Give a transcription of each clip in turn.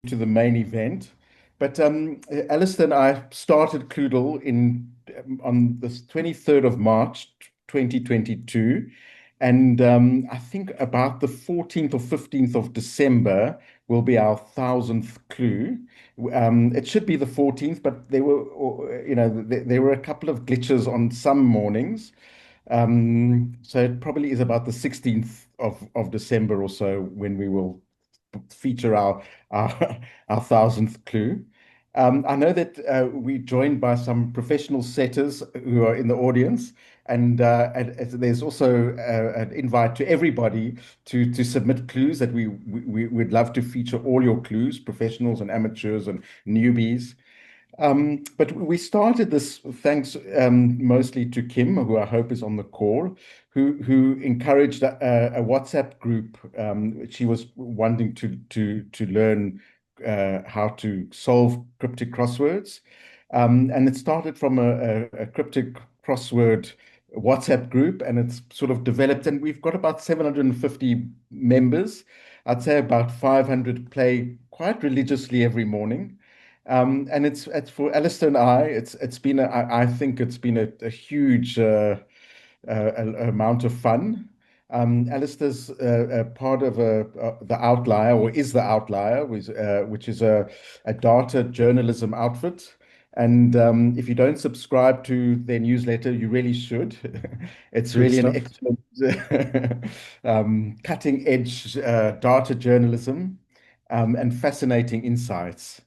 to the main event. But Alistair and I started Cluedle on the 23rd of March, 2022. And I think about the 14th or 15th of December will be our 1000th clue. It should be the 14th, but there were a couple of glitches on some mornings. So it probably is about the 16th of December or so when we will feature our, our 1000th clue. I know that we're joined by some professional setters who are in the audience, and there's also an invite to everybody to submit clues that we would love to feature all your clues, professionals and amateurs and newbies. But we started this thanks mostly to Kim, who I hope is on the call, who encouraged a WhatsApp group. She was wanting to learn how to solve cryptic crosswords, and it started from a cryptic crossword WhatsApp group, and it's sort of developed, and we've got about 750 members. I'd say about 500 play quite religiously every morning. And it's for Alistair and it's been I think it's been a huge amount of fun. Alistair's part of the Outlier, or is the Outlier, which is a data journalism outfit. And if you don't subscribe to their newsletter, you really should. It's Great really an stuff. excellent cutting edge data journalism and fascinating insights.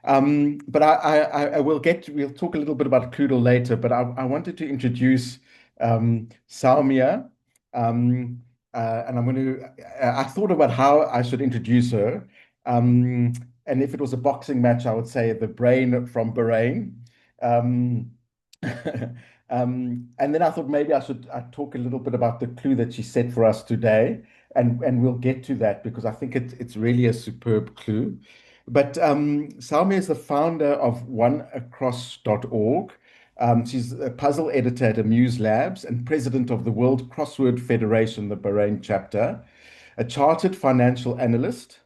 But we'll talk a little bit about Cluedle later, but I wanted to introduce Sowmya. And I thought about how I should introduce her. And if it was a boxing match, I would say the brain from Bahrain. Um, and then I thought maybe I'd talk a little bit about the clue that she set for us today. And we'll get to that because I think it's really a superb clue. But Salmi is the founder of oneacross.org. She's a puzzle editor at Amuse Labs and president of the World Crossword Federation, the Bahrain chapter, a chartered financial analyst.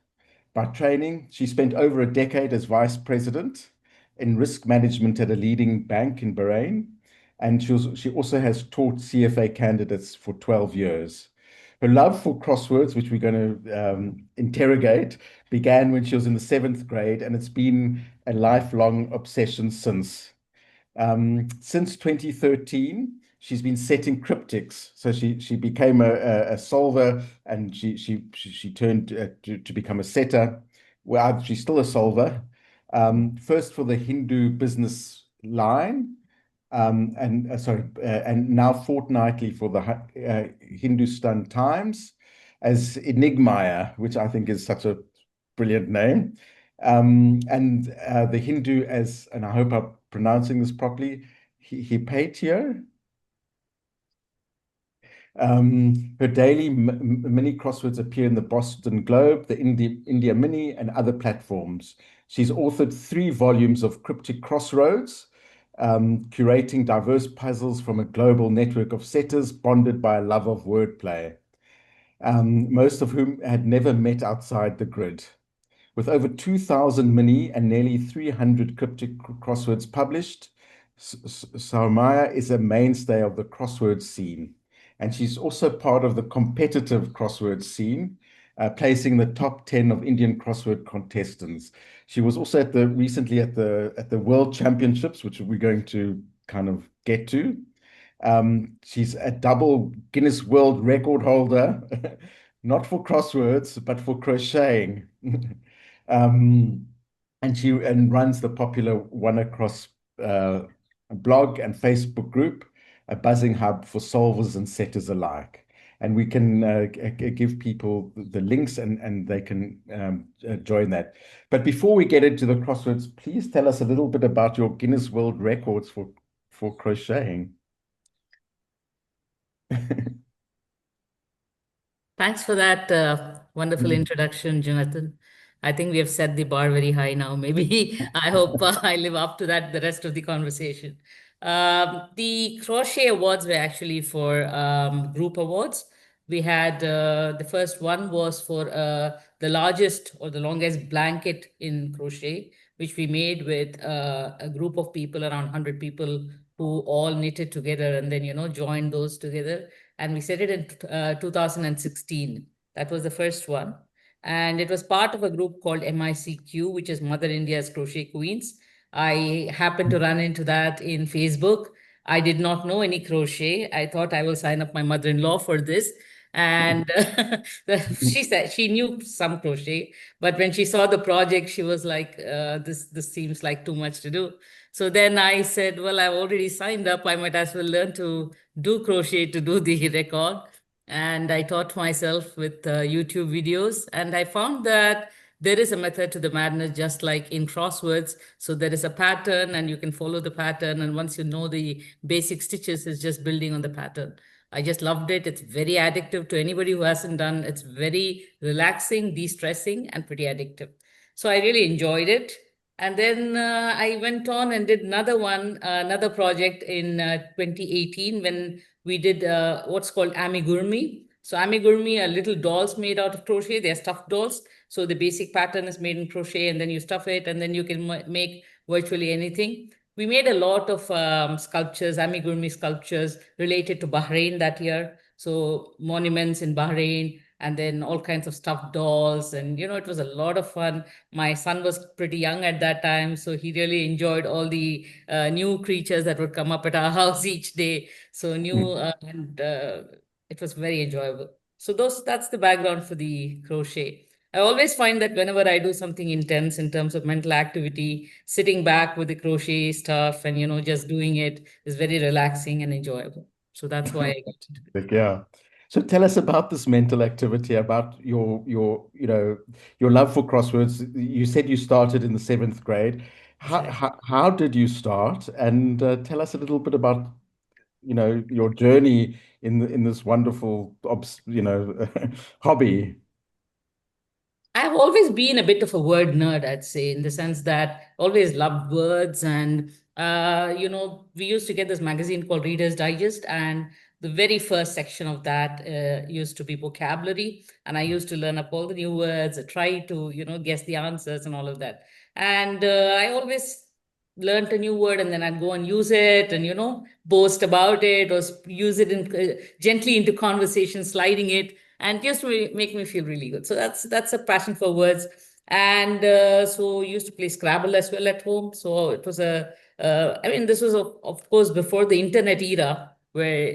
By training, she spent over a decade as vice president in risk management at a leading bank in Bahrain, and she also has taught CFA candidates for 12 years. Her love for crosswords, which we're going to interrogate, began when she was in the seventh grade, and it's been a lifelong obsession since. Since 2013, she's been setting cryptics. So she became a solver, and she turned to become a setter. Well, she's still a solver. First for the Hindu business line, and now fortnightly for the Hindustan Times as Enigmaya, which I think is such a brilliant name. And the Hindu as, and I hope I'm pronouncing this properly, Hypatia. Her daily mini crosswords appear in the Boston Globe, the India Mini, and other platforms. She's authored 3 volumes of Cryptic Crossroads, curating diverse puzzles from a global network of setters bonded by a love of wordplay, most of whom had never met outside the grid. With over 2,000 mini and nearly 300 cryptic crosswords published, Sowmya is a mainstay of the crossword scene. And she's also part of the competitive crossword scene, placing the top 10 of Indian crossword contestants. She was also recently at the World Championships, which we're going to kind of get to. She's a double Guinness World Record holder, not for crosswords, but for crocheting. Um, and runs the popular One Across blog and Facebook group, a buzzing hub for solvers and setters alike. And we can give people the links and they can join that. But before we get into the crosswords, please tell us a little bit about your Guinness World Records for crocheting. Thanks for that wonderful introduction, Jonathan. I think we have set the bar very high now. Maybe I hope I live up to that the rest of the conversation. The Crochet Awards were actually for group awards, We had the first one was for the largest or the longest blanket in crochet, which we made with a group of people, around 100 people, who all knitted together and then, joined those together. And we set it in 2016. That was the first one. And it was part of a group called MICQ, which is Mother India's Crochet Queens. I happened to run into that in Facebook. I did not know any crochet. I thought I will sign up my mother-in-law for this. And she said she knew some crochet, but when she saw the project, she was like, "This seems like too much to do." So then I said, "Well, I've already signed up. I might as well learn to do crochet to do the record." And I taught myself with YouTube videos, and I found that there is a method to the madness, just like in Crosswords. So there is a pattern, and you can follow the pattern. And once you know the basic stitches, it's just building on the pattern. I just loved it. It's very addictive to anybody who hasn't done. It's very relaxing, de-stressing, and pretty addictive. So I really enjoyed it. And then I went on and did another one, another project in 2018 when we did what's called amigurumi. So amigurumi are little dolls made out of crochet. They're stuffed dolls. So the basic pattern is made in crochet, and then you stuff it, and then you can make virtually anything. We made a lot of sculptures, amigurumi sculptures related to Bahrain that year. So monuments in Bahrain, and then all kinds of stuffed dolls. And, it was a lot of fun. My son was pretty young at that time, so he really enjoyed all the new creatures that would come up at our house each day. So new, and it was very enjoyable. So that's the background for the crochet. I always find that whenever I do something intense in terms of mental activity, sitting back with the crochet stuff and, just doing it is very relaxing and enjoyable. So that's why I got into it. Yeah. So tell us about this mental activity, about your love for crosswords. You said you started in the seventh grade. That's How right. how, how did you start? And tell us a little bit about, your journey in this wonderful, hobby. I've always been a bit of a word nerd, I'd say, in the sense that always loved words. And, we used to get this magazine called Reader's Digest. And the very first section of that used to be vocabulary. And I used to learn up all the new words, try to, guess the answers and all of that. And I always learned a new word, and then I'd go and use it and, boast about it, or use it gently into conversation, sliding it, and just to make me feel really good. So that's a passion for words. And so used to play Scrabble as well at home. So it was I mean, this was of course before the internet era, where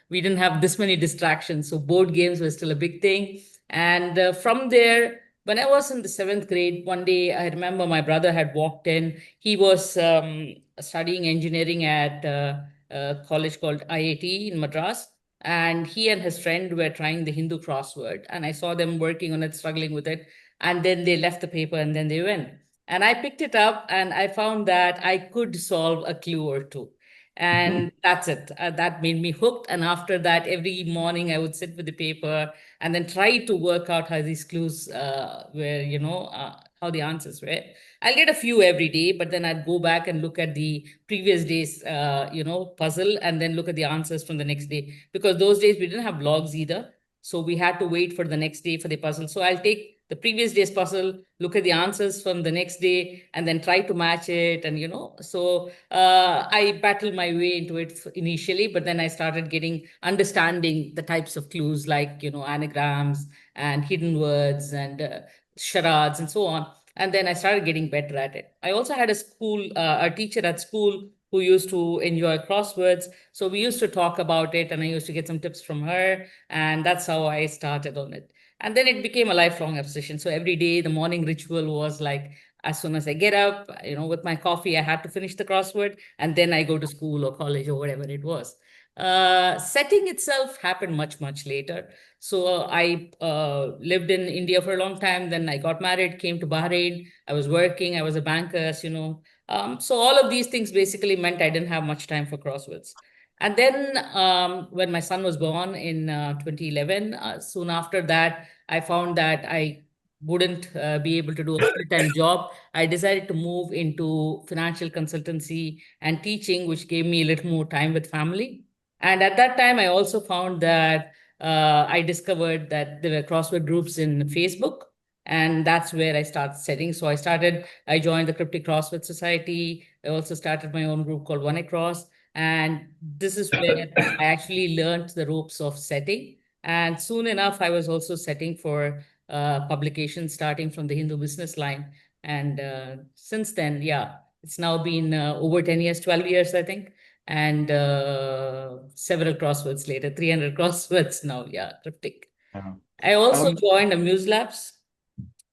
we didn't have this many distractions. So board games were still a big thing. And from there, when I was in the seventh grade, one day I remember my brother had walked in. He was studying engineering at a college called IIT in Madras, and he and his friend were trying the Hindu crossword, and I saw them working on it, struggling with it, and then they left the paper and then they went, and I picked it up and I found that I could solve a clue or two, and that's it. That made me hooked, and after that every morning I would sit with the paper and then try to work out how these clues were, how the answers were. I'll get a few every day, but then I'd go back and look at the previous day's, puzzle, and then look at the answers from the next day. Because those days we didn't have blogs either. So we had to wait for the next day for the puzzle. So I'll take the previous day's puzzle, look at the answers from the next day, and then try to match it. And, so I battled my way into it initially, but then I started understanding the types of clues like, anagrams and hidden words and charades and so on. And then I started getting better at it. I also had a teacher at school who used to enjoy crosswords. So we used to talk about it, and I used to get some tips from her. And that's how I started on it. And then it became a lifelong obsession. So every day, the morning ritual was like, as soon as I get up, with my coffee, I had to finish the crossword, and then I go to school or college or whatever it was. Setting itself happened much, much later. So I lived in India for a long time. Then I got married, came to Bahrain. I was working. I was a banker, so all of these things basically meant I didn't have much time for crosswords. And then when my son was born in 2011, soon after that, I found that I wouldn't be able to do a full-time job. I decided to move into financial consultancy and teaching, which gave me a little more time with family. And at that time, I also found that I discovered that there were crossword groups in Facebook, and that's where I started setting. So I joined the Cryptic Crossword Society. I also started my own group called One Across, and this is where I actually learned the ropes of setting. And soon enough, I was also setting for publications starting from the Hindu Business Line. And since then, yeah, it's now been over 10 years, 12 years, I think. And several crosswords later, 300 crosswords now. Yeah, cryptic. Yeah. I also Um, joined Amuse Labs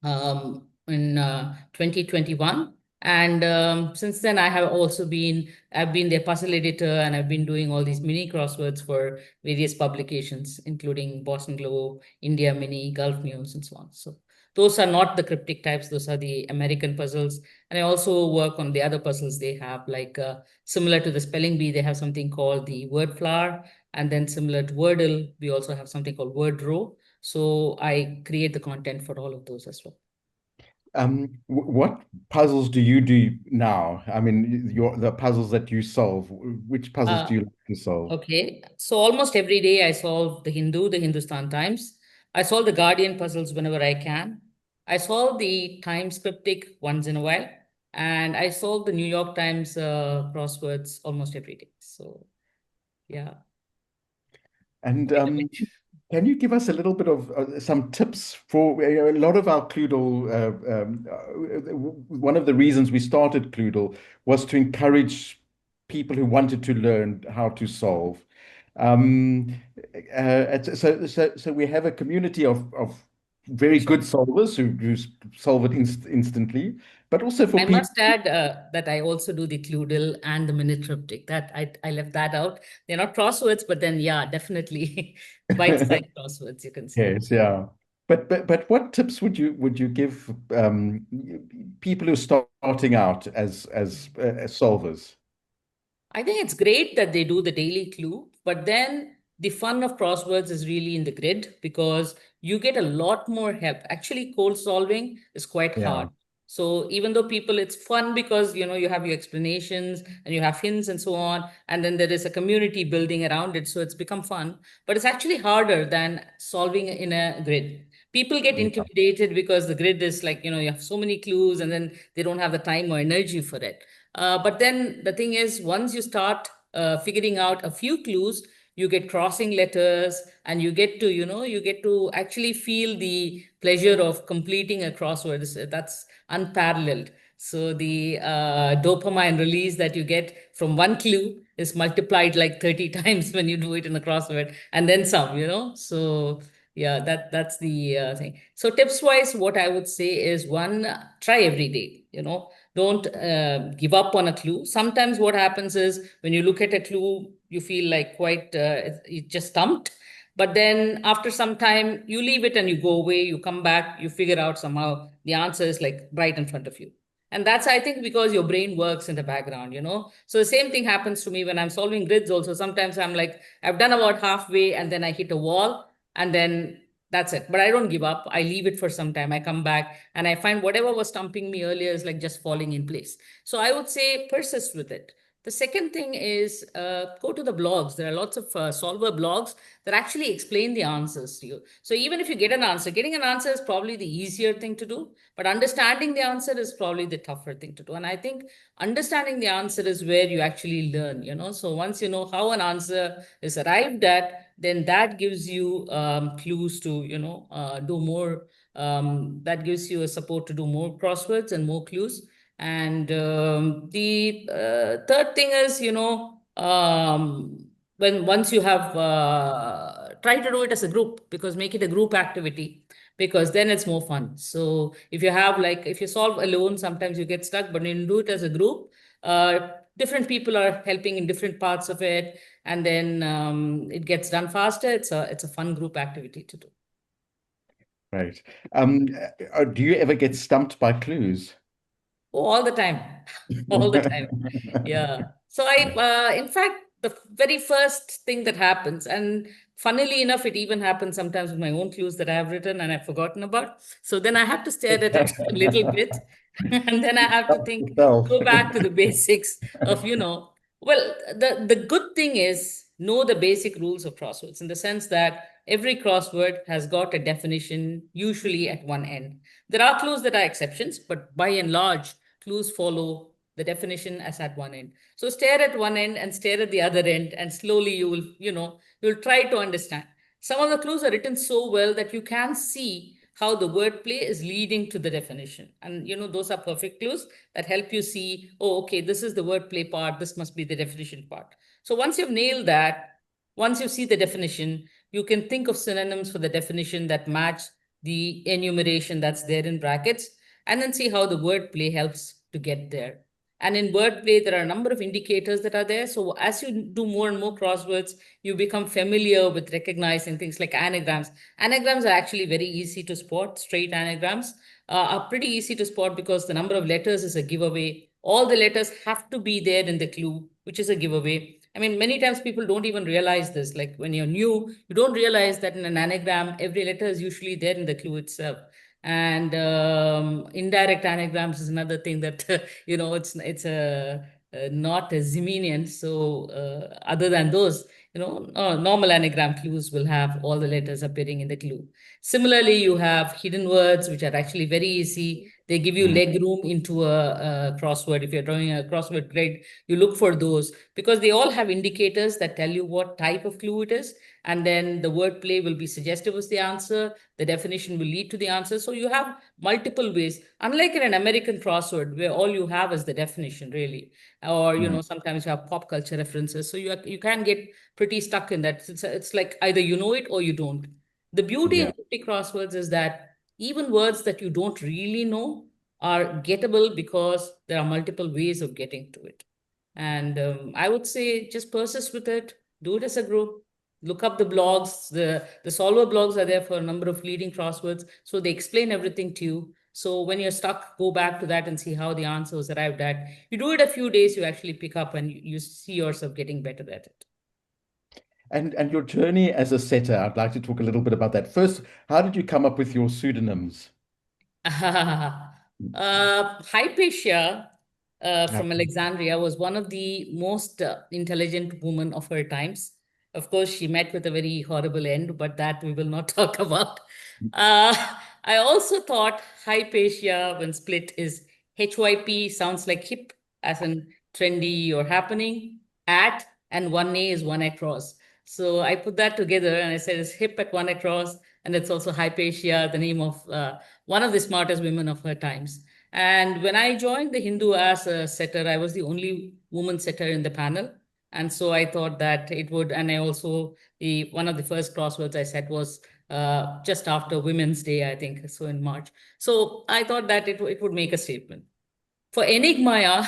in 2021. And since then, I've been their puzzle editor, and I've been doing all these mini crosswords for various publications, including Boston Globe, India Mini, Gulf News, and so on. So those are not the cryptic types; those are the American puzzles. And I also work on the other puzzles they have, like similar to the spelling bee, they have something called the word flower, and then similar to Wordle, we also have something called word row. So I create the content for all of those as well. what puzzles do you do now? I mean, the puzzles that you solve. Which puzzles Uh, do you like to solve? okay. So almost every day I solve the Hindustan Times. I solve the Guardian puzzles whenever I can. I solve the Times cryptic once in a while. And I solve the New York Times crosswords almost every day. So yeah, And quite a bit. can you give us a little bit of some tips for a lot of our Cluedle? One of the reasons we started Cluedle was to encourage people who wanted to learn how to solve. Um, so we have a community of very good Sure. solvers who solve it instantly, but also for I people. must add that I also do the Cluedle and the minute triptych. That I left that out. They're not crosswords, but then yeah, definitely bite-sized crosswords, you can say. Yes, yeah. But what tips would you give people who are starting out as solvers? I think it's great that they do the daily clue, but then the fun of crosswords is really in the grid because you get a lot more help. Actually, code solving is quite hard. Yeah, So even though people, it's fun because you have your explanations and you have hints and so on, and then there is a community building around it, so it's become fun. But it's actually harder than solving in a grid. People get yeah, intimidated because the grid is like, you have so many clues and then they don't have the time or energy for it. But then the thing is, once you start figuring out a few clues, you get crossing letters, and you get to actually feel the pleasure of completing a crossword. That's unparalleled. So the dopamine release that you get from one clue is multiplied like 30 times when you do it in a crossword, and then some. So yeah, that's the thing. So tips wise, what I would say is one, try every day. Don't give up on a clue. Sometimes what happens is when you look at a clue, you feel like quite you just stumped. But then after some time, you leave it and you go away, you come back, you figure out somehow the answer is like right in front of you. And that's, I think, because your brain works in the background. So the same thing happens to me when I'm solving grids also. Sometimes I'm like, I've done about halfway and then I hit a wall and then that's it. But I don't give up. I leave it for some time. I come back and I find whatever was stumping me earlier is like just falling in place. So I would say persist with it. The second thing is go to the blogs. There are lots of solver blogs that actually explain the answers to you. So even if you get an answer, getting an answer is probably the easier thing to do, but understanding the answer is probably the tougher thing to do. And I think understanding the answer is where you actually learn. So once you know how an answer is arrived at, then that gives you clues to, do more. That gives you a support to do more crosswords and more clues. And the third thing is, when once you have try to do it as a group, because make it a group activity, because then it's more fun. So if you solve alone, sometimes you get stuck, but when you do it as a group, different people are helping in different parts of it, and then it gets done faster. It's a fun group activity to do. right. Do you ever get stumped by clues? Oh, all the time. All the time. Yeah. So in fact, the very first thing that happens, and funnily enough, it even happens sometimes with my own clues that I have written and I've forgotten about. So then I have to stare at it a little bit. And then I have to Stump think, yourself. go back to the basics well, the good thing is know the basic rules of crosswords in the sense that every crossword has got a definition, usually at one end. There are clues that are exceptions, but by and large, clues follow the definition as at one end. So stare at one end and stare at the other end, and slowly you'll try to understand. Some of the clues are written so well that you can see how the wordplay is leading to the definition. And those are perfect clues that help you see, oh, okay, this is the wordplay part, this must be the definition part. So once you've nailed that, once you see the definition, you can think of synonyms for the definition that match the enumeration that's there in brackets, and then see how the wordplay helps to get there. And in wordplay, there are a number of indicators that are there. So as you do more and more crosswords, you become familiar with recognizing things like anagrams. Anagrams are actually very easy to spot. Straight anagrams are pretty easy to spot because the number of letters is a giveaway. All the letters have to be there in the clue, which is a giveaway. I mean, many times people don't even realize this. Like when you're new, you don't realize that in an anagram, every letter is usually there in the clue itself. And indirect anagrams is another thing that it's not as Zimenian. So other than those, normal anagram clues will have all the letters appearing in the clue. Similarly, you have hidden words, which are actually very easy. They give you Mm. leg room into a crossword. If you're drawing a crossword grid, you look for those because they all have indicators that tell you what type of clue it is. And then the wordplay will be suggestive as the answer. The definition will lead to the answer. So you have multiple ways. Unlike in an American crossword, where all you have is the definition, really, or Mm. sometimes you have pop culture references. So you can get pretty stuck in that. It's like either you know it or you don't. The beauty in Yeah. 50 crosswords is that even words that you don't really know are gettable because there are multiple ways of getting to it. And I would say just persist with it, do it as a group, look up the blogs. The solver blogs are there for a number of leading crosswords. So they explain everything to you. So when you're stuck, go back to that and see how the answer was arrived at. You do it a few days, you actually pick up and you see yourself getting better at it. And your journey as a setter, I'd like to talk a little bit about that. First, how did you come up with your pseudonyms? Hypatia Uh, from Alexandria was one of the most intelligent women of her times. Of course, she met with a very horrible end, but that we will not talk about. Uh, I also thought Hypatia, when split, is HYP, sounds like hip, as in trendy or happening, at, and one A is one across. So I put that together and I said it's hip at one across, and it's also Hypatia, the name of one of the smartest women of her times. And when I joined the Hindu as a setter, I was the only woman setter in the panel. And so I thought that it would, and I also, the one of the first crosswords I set was just after Women's Day, I think, so in March. So I thought that it would make a statement. For Enigmaya,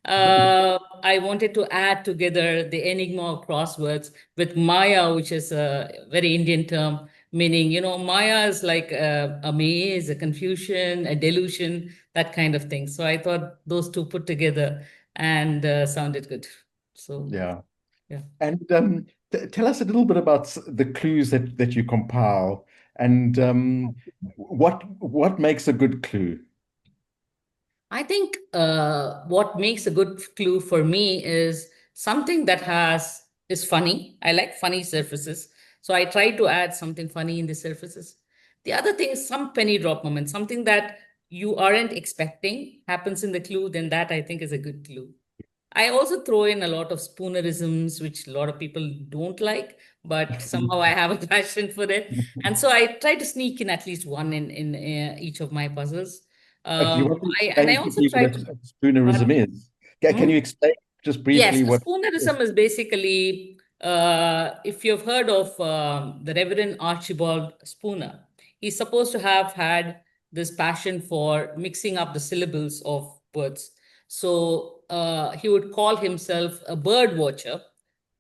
I wanted to add together the Enigma of crosswords with Maya, which is a very Indian term, meaning, Maya is like a maze, a confusion, a delusion, that kind of thing. So I thought those two put together and sounded good. So, yeah. yeah. And tell us a little bit about the clues that you compile and what makes a good clue. I think what makes a good clue for me is something that is funny. I like funny surfaces. So I try to add something funny in the surfaces. The other thing is some penny drop moment, something that you aren't expecting happens in the clue, then that I think is a good clue. I also throw in a lot of spoonerisms, which a lot of people don't like, but somehow I have a passion for it. And so I try to sneak in at least one in each of my puzzles. Do you want to I explain also quickly try what to. a spoonerism Pardon? is? Can Hmm? you explain just Yes, briefly a what? spoonerism is basically if you've heard of the Reverend Archibald Spooner, he's supposed to have had this passion for mixing up the syllables of words. So he would call himself a bird watcher,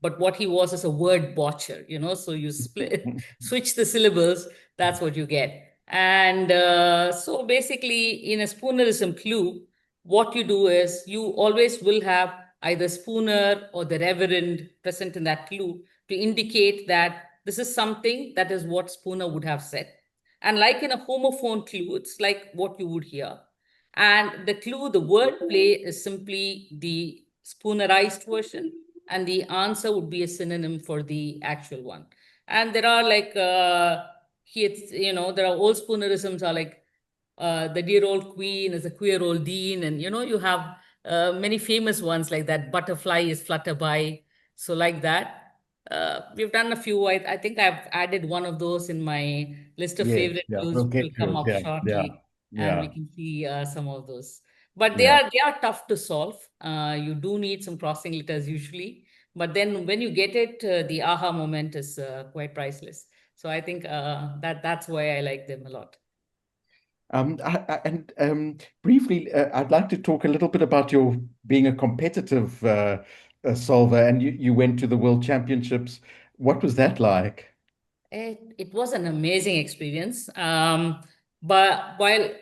but what he was is a word botcher, So you split, switch the syllables, that's what you get. And so basically, in a spoonerism clue, what you do is you always will have either Spooner or the Reverend present in that clue to indicate that this is something that is what Spooner would have said. And like in a homophone clue, it's like what you would hear. And the clue, the word play is simply the Spoonerized version, and the answer would be a synonym for the actual one. And there are like there are old spoonerisms are like the dear old queen is a queer old dean, and you have many famous ones like that. Butterfly is flutter by, so like that. We've done a few. I think I've added one of those in my list of Yes, favorite yeah, clues, we'll which will get to come it. up Yeah, yeah, shortly, and we yeah, can see some of those. But they yeah. are they are tough to solve. You do need some crossing letters usually, but then when you get it, the aha moment is quite priceless. So I think that's why I like them a lot. And briefly, I'd like to talk a little bit about your being a competitive solver, and you went to the World Championships. What was that like? It was an amazing experience. But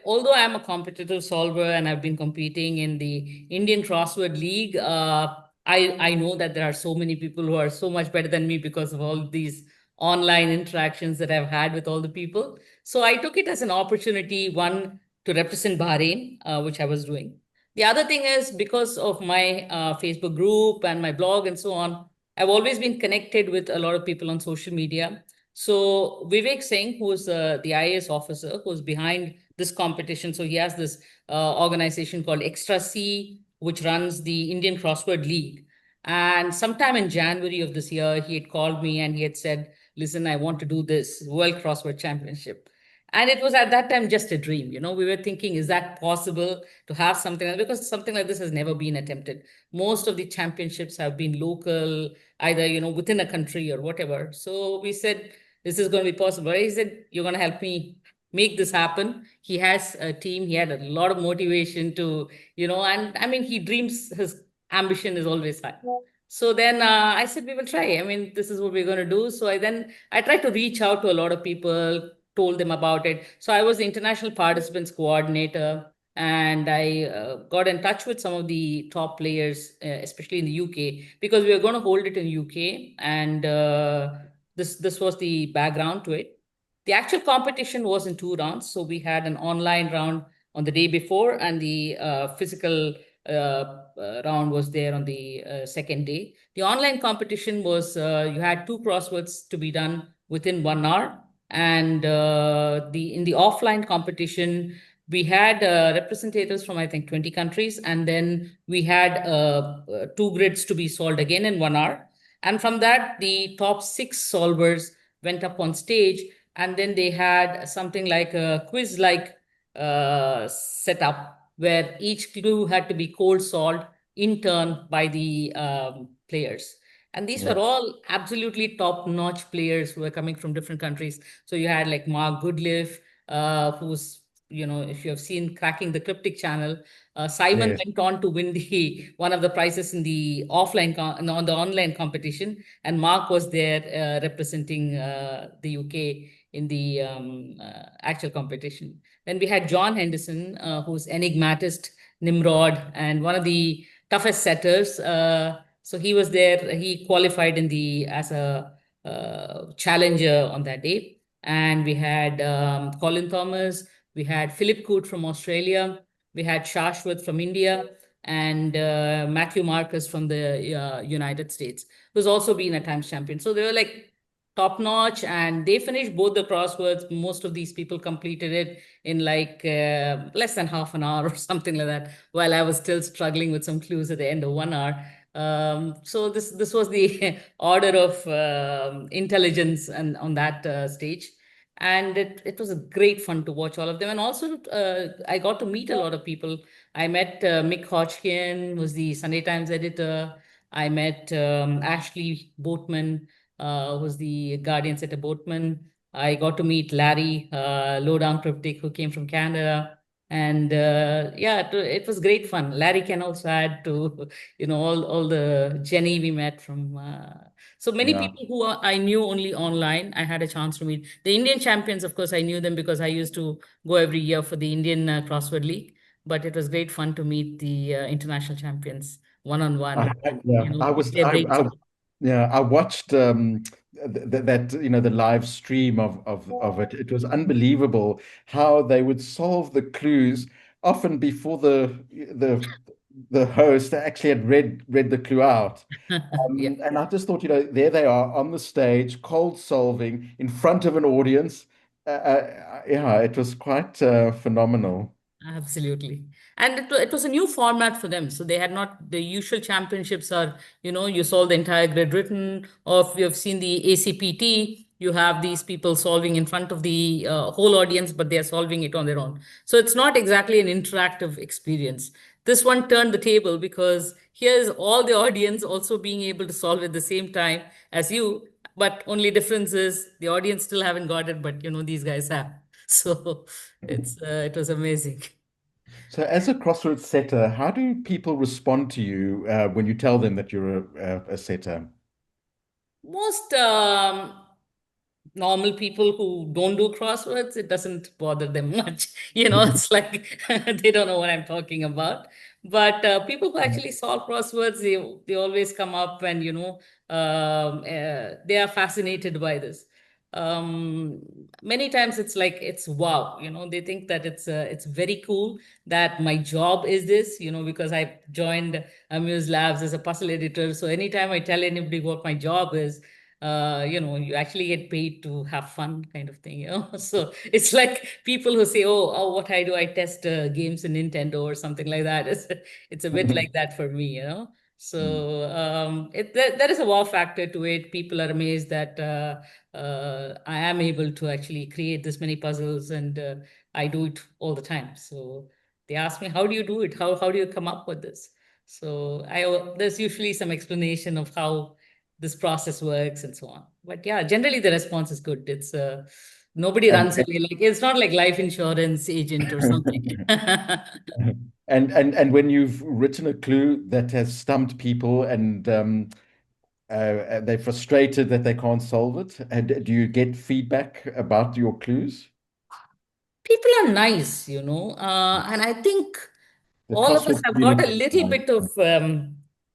although I'm a competitive solver and I've been competing in the Indian Crossword League, I know that there are so many people who are so much better than me because of all these online interactions that I've had with all the people. So I took it as an opportunity, one, to represent Bahrain, which I was doing. The other thing is because of my Facebook group and my blog and so on, I've always been connected with a lot of people on social media. So Vivek Singh, who's the IAS officer who's behind this competition, so he has this organization called Extra C, which runs the Indian Crossword League. And sometime in January of this year, he had called me and he had said, "Listen, I want to do this World Crossword Championship." And it was at that time just a dream. We were thinking, is that possible to have something because something like this has never been attempted. Most of the championships have been local, either within a country or whatever. So we said, this is going to be possible. He said, you're going to help me make this happen. He has a team. He had a lot of motivation to, and I mean, he dreams, his ambition is always high. So then I said, we will try. I mean, this is what we're going to do. So I tried to reach out to a lot of people, told them about it. So I was the international participants coordinator, and I got in touch with some of the top players, especially in the UK, because we were going to hold it in UK, and this was the background to it. The actual competition was in two rounds, so we had an online round on the day before, and the physical round was there on the second day. The online competition was you had two crosswords to be done within 1 hour, and the in the offline competition we had representatives from I think 20 countries, and then we had two grids to be solved again in 1 hour. And from that, the top six solvers went up on stage, and then they had something like a quiz like setup where each clue had to be cold solved in turn by the players. And these were Yeah. all absolutely top notch players who were coming from different countries. So you had like Mark Goodliff, who's, if you have seen Cracking the Cryptic channel, Simon Yes. went on to win the one of the prizes in the no, on the online competition, and Mark was there representing the UK in the actual competition. Then we had John Henderson, who's enigmatist, Nimrod, and one of the toughest setters. So he was there. He qualified in the as a challenger on that day. And we had Colin Thomas. We had Philip Coote from Australia. We had Shashwat from India, and Matthew Marcus from the United States, who's also been a times champion. So they were like top notch, and they finished both the crosswords. Most of these people completed it in like less than half an hour or something like that, while I was still struggling with some clues at the end of 1 hour. So this was the order of intelligence and on that stage. And it was a great fun to watch all of them. And also, I got to meet a lot of people. I met Mick Hodgkin, who's the Sunday Times editor. I met Ashley Boatman, who's the Guardian's editor Boatman. I got to meet Larry, Lowdown Cryptic, who came from Canada. And yeah, it was great fun. Larry can also add to, all the Jenny we met from. So many Yeah. people who I knew only online, I had a chance to meet. The Indian champions, of course, I knew them because I used to go every year for the Indian Crossword League. But it was great fun to meet the international champions one on one, Yeah, pick their brains. yeah, I watched that, the live stream of it. It was unbelievable how they would solve the clues often before the the host actually had read the clue out. Yeah, And I just thought, there they are on the stage, cold solving in front of an audience. Yeah, it was quite phenomenal. absolutely. And it was a new format for them. So they had not, the usual championships are, you solve the entire grid written, or if you have seen the ACPT, you have these people solving in front of the whole audience, but they are solving it on their own. So it's not exactly an interactive experience. This one turned the table because here's all the audience also being able to solve at the same time as you, but only difference is the audience still haven't got it, but these guys have. So it was amazing. So, as a crossword setter, how do people respond to you when you tell them that you're a setter? Most normal people who don't do crosswords, it doesn't bother them much. It's like they don't know what I'm talking about. But people who actually solve crosswords, they always come up and, they are fascinated by this. Um, Many times it's like, it's wow, they think that it's very cool that my job is this, because I joined Amuse Labs as a puzzle editor. So anytime I tell anybody what my job is, you actually get paid to have fun kind of thing. So it's like people who say, oh, what I do, I test games in Nintendo or something like that. It's a bit like that for me. So there is a wow factor to it. People are amazed that I am able to actually create this many puzzles, and I do it all the time. So they ask me, how do you do it? How do you come up with this? So there's usually some explanation of how this process works and so on. But yeah, generally the response is good. It's nobody And runs away. Like it's not like life insurance agent or something. and when you've written a clue that has stumped people and they're frustrated that they can't solve it, and do you get feedback about your clues? People are nice, and I think The all of us CrossFit have got a community is little nice. bit of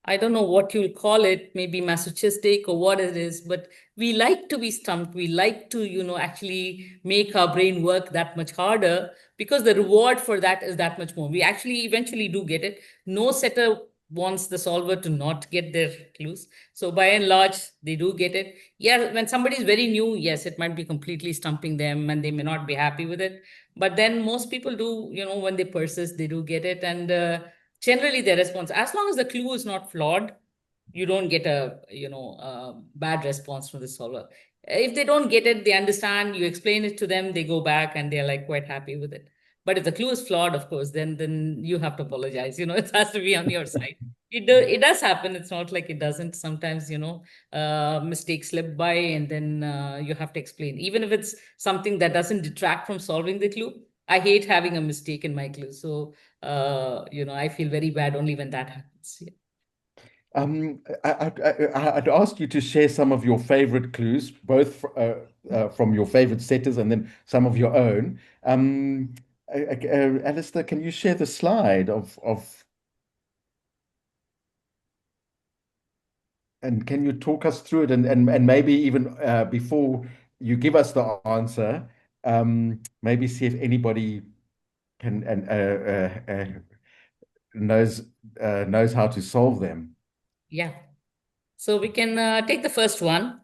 I don't know what you'll call it, maybe masochistic or what it is, but we like to be stumped. We like to, actually make our brain work that much harder because the reward for that is that much more. We actually eventually do get it. No setter wants the solver to not get their clues. So by and large, they do get it. Yeah, when somebody is very new, yes, it might be completely stumping them and they may not be happy with it. But then most people do, when they persist, they do get it. And generally their response, as long as the clue is not flawed, you don't get a, bad response from the solver. If they don't get it, they understand, you explain it to them, they go back and they're like quite happy with it. But if the clue is flawed, of course, then you have to apologize. It has to be on your side. It does happen. It's not like it doesn't. Sometimes, mistakes slip by and then you have to explain. Even if it's something that doesn't detract from solving the clue. I hate having a mistake in my clue. So, I feel very bad only when that happens. Yeah. I'd ask you to share some of your favorite clues, both from your favorite setters and then some of your own. Alistair, can you share the slide and can you talk us through it and maybe even before you give us the answer, maybe see if anybody can and knows knows how to solve them. Yeah. So we can take the first one.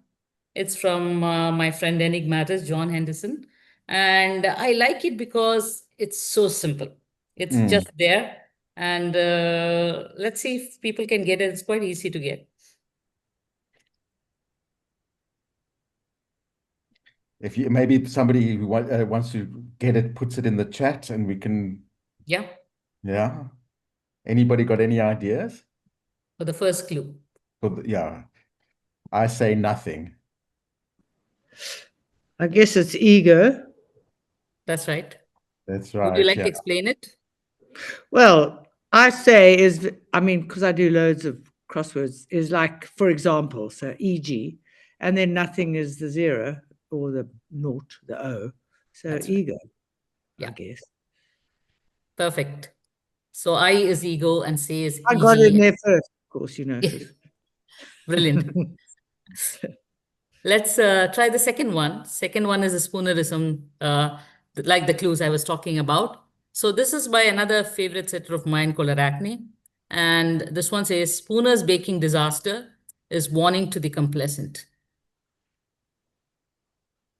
It's from my friend Enigmatis, John Henderson. And I like it because it's so simple. It's Mm. just there. And let's see if people can get it. It's quite easy to get. If you maybe somebody who wants to get it puts it in the chat and we can, Yeah. yeah. Anybody got any ideas? For the first clue. Yeah, I say nothing. I guess it's ego. That's right. That's Would you right. like Yeah. to explain it? Well, I say is, I mean, because I do loads of crosswords, is like, for example, so e.g., and then nothing is the zero or the naught, the O. So That's right. ego, I Yeah. guess. Perfect. So I is ego and say is I got it in EG. there first, of course, you notice. Brilliant. Let's try the second one. Second one is a spoonerism, like the clues I was talking about. So this is by another favorite setter of mine called Arachne. And this one says, Spooner's baking disaster is warning to the complacent.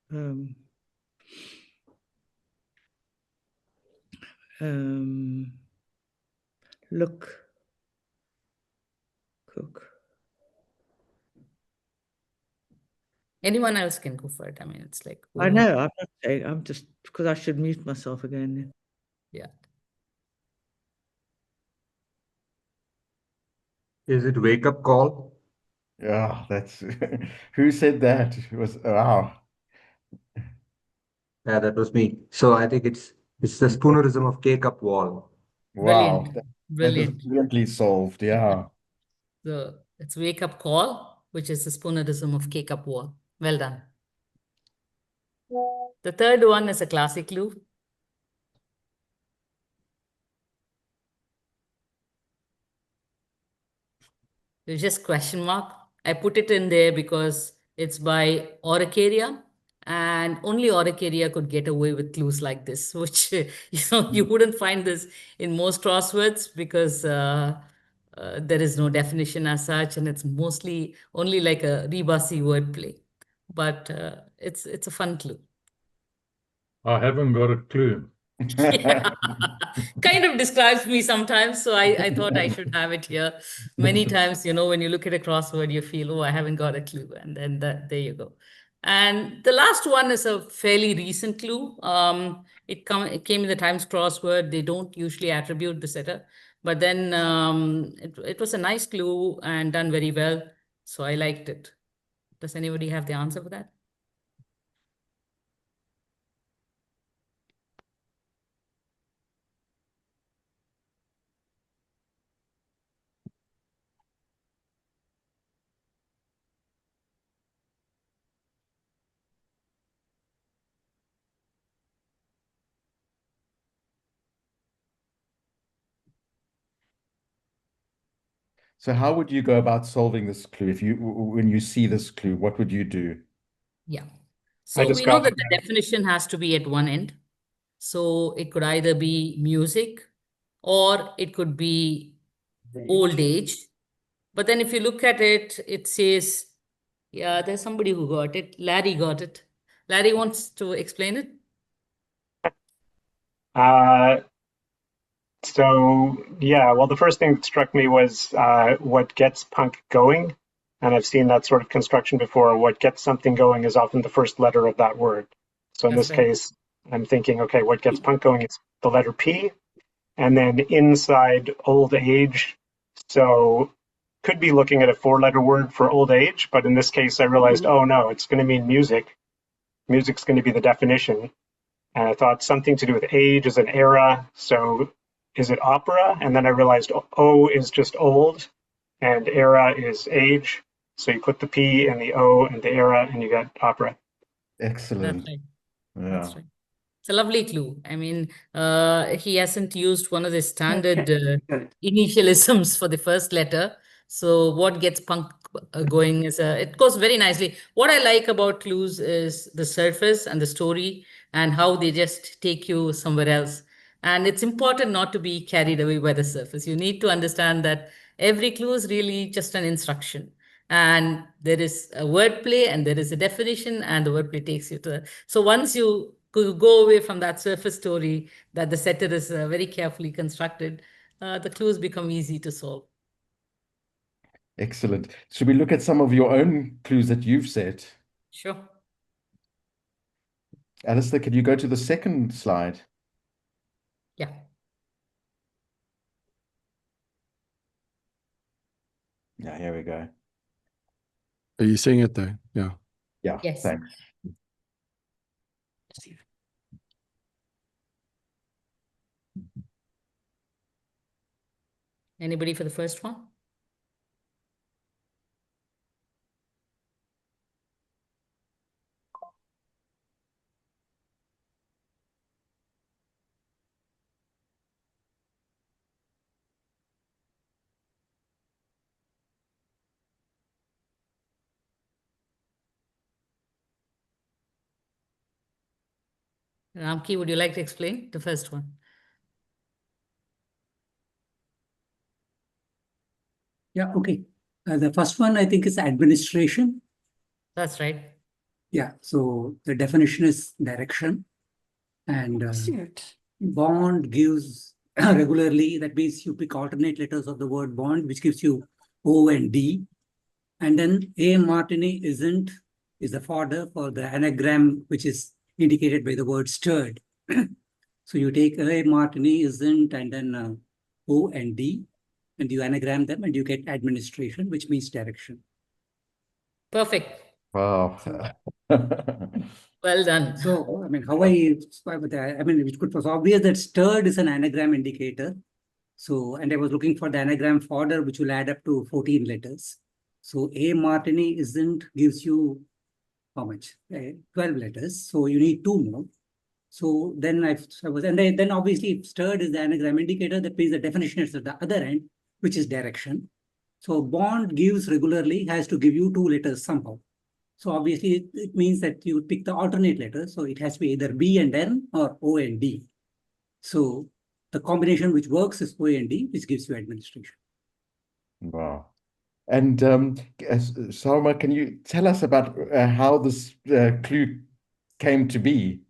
Um, um, look, cook. Anyone else can go for it. I mean, it's like, I know, I'm not saying, I'm just, because I should mute myself again. yeah. Is it wake up call? Yeah, that's who said that? It was wow. Yeah, that was me. So I think it's the spoonerism of cake up wall. Wow. Brilliant. That is Brilliant. brilliantly solved. Yeah. So it's wake up call, which is the spoonerism of cake up wall. Well done. The third one is a classic clue. It's just question mark. I put it in there because it's by Oricaria, and only Oricaria could get away with clues like this, which you wouldn't find this in most crosswords because there is no definition as such, and it's mostly only like a rebusy wordplay. But it's a fun clue. I haven't got a clue. Yeah, kind of describes me sometimes. So I thought I should have it here. Many times, when you look at a crossword, you feel, oh, I haven't got a clue. And then there you go. And the last one is a fairly recent clue. It came in the Times crossword. They don't usually attribute the setter, but then it was a nice clue and done very well. So I liked it. Does anybody have the answer for that? So how would you go about solving this clue? If you when you see this clue, what would you do? Yeah. I So just we know got that the definition has to be at one end. So it could either be music or it could be old age. But then if you look at it, it says, yeah, there's somebody who got it. Larry got it. Larry wants to explain it. So yeah, well, the first thing that struck me was what gets punk going, and I've seen that sort of construction before. What gets something going is often the first letter of that word. So in That's this right. case, I'm thinking, okay, what gets punk going is the letter P, and then inside old age. So could be looking at a four-letter word for old age, but in this case, I realized, oh no, it's going to mean music. Music's going to be the definition. And I thought something to do with age is an era. So is it opera? And then I realized O is just old and era is age. So you put the P and the O and the era and you get opera. That's Excellent. right. Yeah. That's right. It's a lovely clue. I mean, he hasn't used one of the standard initialisms for the first letter. So what gets punk going is it goes very nicely. What I like about clues is the surface and the story and how they just take you somewhere else. And it's important not to be carried away by the surface. You need to understand that every clue is really just an instruction. And there is a wordplay and there is a definition, and the wordplay takes you to. So once you go away from that surface story that the setter is very carefully constructed, the clues become easy to solve. Excellent. Should we look at some of your own clues that you've set? Sure. Alistair, can you go to the second slide? Yeah. Yeah, here we go. Are you seeing it though? Yeah. Yeah, Yes. thanks. Anybody for the first one? Ramki, would you like to explain the first one? Yeah, okay. The first one I think is administration. That's right. Yeah, so the definition is direction, and bond gives regularly. That means you pick alternate letters of the word bond, which gives you O and D. And then A Martini isn't is the fodder for the anagram, which is indicated by the word stirred. So you take A Martini isn't and then O and D, and you anagram them and you get administration, which means direction. Perfect. Wow. Well done. So, I mean, how I mean, it was obvious that stirred is an anagram indicator. So, and I was looking for the anagram fodder, which will add up to 14 letters. So, A Martini isn't gives you how much? 12 letters. So, you need two more. So, then then obviously, if stirred is the anagram indicator, that means the definition is at the other end, which is direction. So, bond gives regularly has to give you two letters somehow. So obviously it means that you pick the alternate letters. So it has to be either B and N or O and D. So the combination which works is O and D, which gives you administration. Wow. And Sowmya, can you tell us about how this clue came to be?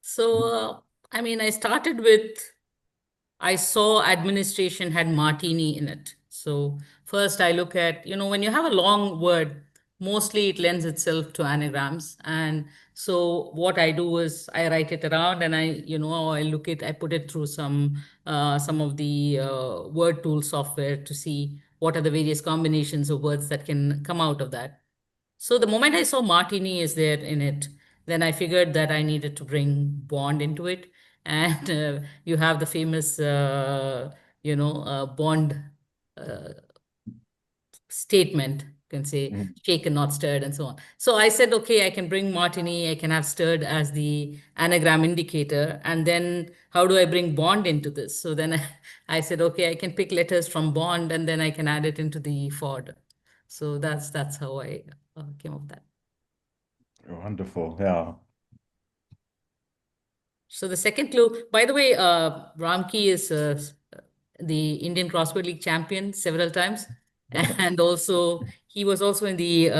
So, I mean, I started with, I saw administration had martini in it. So first I look at, when you have a long word, mostly it lends itself to anagrams. And so what I do is I write it around and I put it through some of the word tool software to see what are the various combinations of words that can come out of that. So the moment I saw martini is there in it, then I figured that I needed to bring Bond into it. And you have the famous, Bond uh, statement. You can say Mm. shaken, not stirred, and so on. So I said, okay, I can bring martini, I can have stirred as the anagram indicator. And then how do I bring Bond into this? So then I said, okay, I can pick letters from Bond and then I can add it into the Ford. So that's how I came up with that. Wonderful. Yeah. So the second clue, by the way, Ramki is the Indian Crossword League champion several times. And also, he was also in the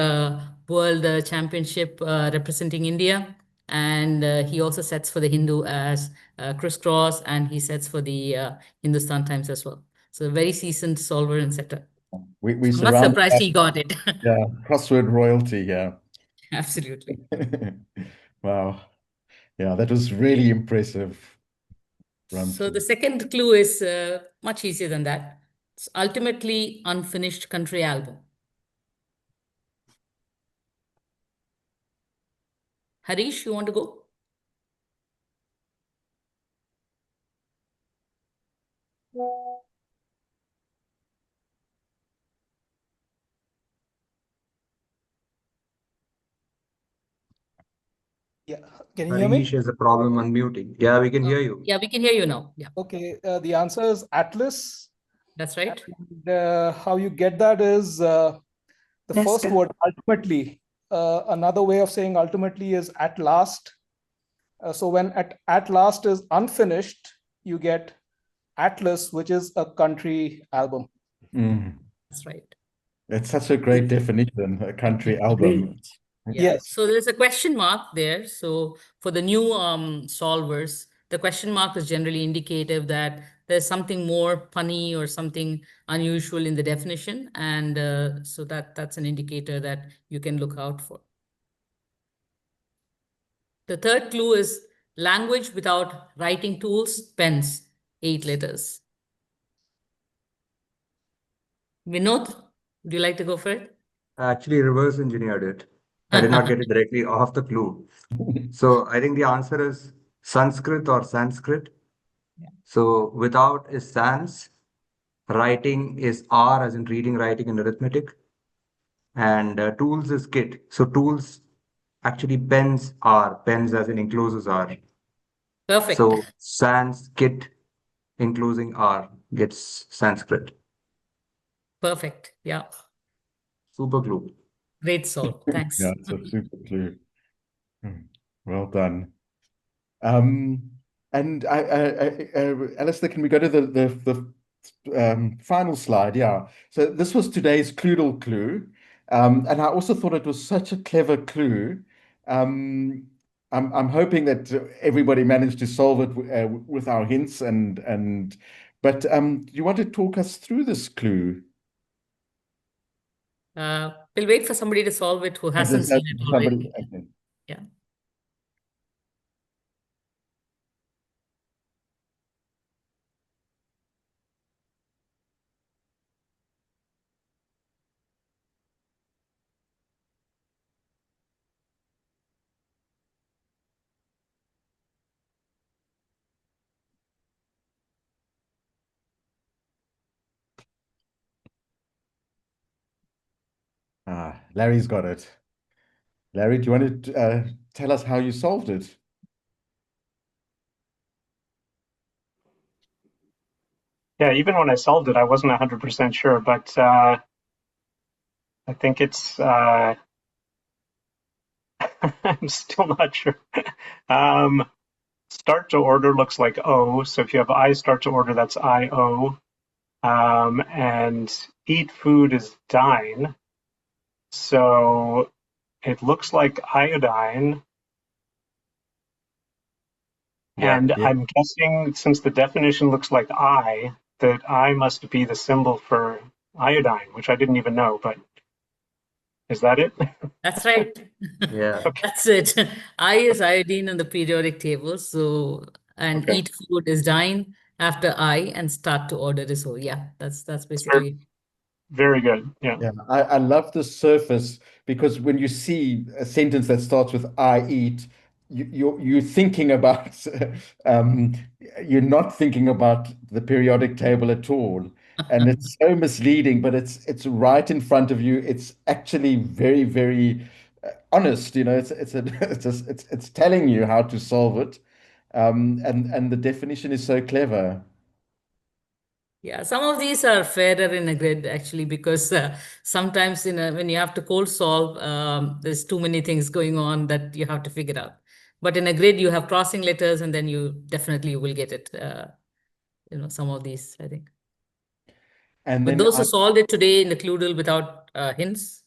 World Championship representing India. And he also sets for the Hindu as crisscross, and he sets for the Hindustan Times as well. So a very seasoned solver and setter. We So I'm not surround surprised he got it. yeah, crossword royalty. Yeah. Absolutely. Wow. Yeah, that was really impressive, So the Ramki. second clue is much easier than that. It's ultimately unfinished country album. Harish, you want to go? Yeah, can you hear Harish me? has a problem unmuting. Yeah, we can hear you. Yeah, we can hear you now. Yeah, Okay, the answer is Atlas. that's right. And, how you get that is the first word, ultimately. Another way of saying ultimately is at last. So when at last is unfinished, you get Atlas, which is a country album. Mm. That's right. It's such a great definition, a country album. Yeah. Yes. So there's a question mark there. So for the new solvers, the question mark is generally indicative that there's something more funny or something unusual in the definition. And so that's an indicator that you can look out for. The third clue is language without writing tools, pens, 8 letters. Vinod, would you like to go for it? I actually reverse engineered it. I did not get it directly off the clue. So I think the answer is Sanskrit or Sanskrit. So without is sans, writing is R as in reading, writing, and arithmetic. And tools is kit. So tools actually pens are pens as in encloses are. Perfect. So sans kit enclosing R gets Sanskrit. Perfect. Yeah. Super glue. Great solve. Thanks. Yeah, it's a super clue. Well done. And Alistair, can we go to the final slide. Yeah. So this was today's Cluedle clue. And I also thought it was such a clever clue. Um, I'm hoping that everybody managed to solve it with our hints but do you want to talk us through this clue? We'll wait for somebody to solve it who hasn't Does seen it somebody? already. Okay. Yeah. Larry's got it. Larry, do you want to tell us how you solved it? Yeah, even when I solved it, I wasn't 100% sure, but I think it's, I'm still not sure. Start to order looks like O, so if you have I start to order, that's I-O. And eat food is dine, so it looks like iodine. And Yeah. I'm guessing, since the definition looks like I, that I must be the symbol for iodine, which I didn't even know, but is that it? That's right. Yeah. Okay. That's it. I is iodine on the periodic table. So, and Okay. eat food is dine after I, and start to order is O. Yeah, that's basically it. Very good. Yeah. Yeah, I love the surface because when you see a sentence that starts with I eat, you're thinking about um, you're not thinking about the periodic table at all. And it's so misleading, but it's right in front of you. It's actually very, very honest. It's telling you how to solve it. And the definition is so clever. Yeah, some of these are fairer in a grid actually, because sometimes when you have to cold solve, there's too many things going on that you have to figure out. But in a grid, you have crossing letters, and then you definitely will get it. Some of these, I think. And But then those who solved it today in the Cluedle without hints,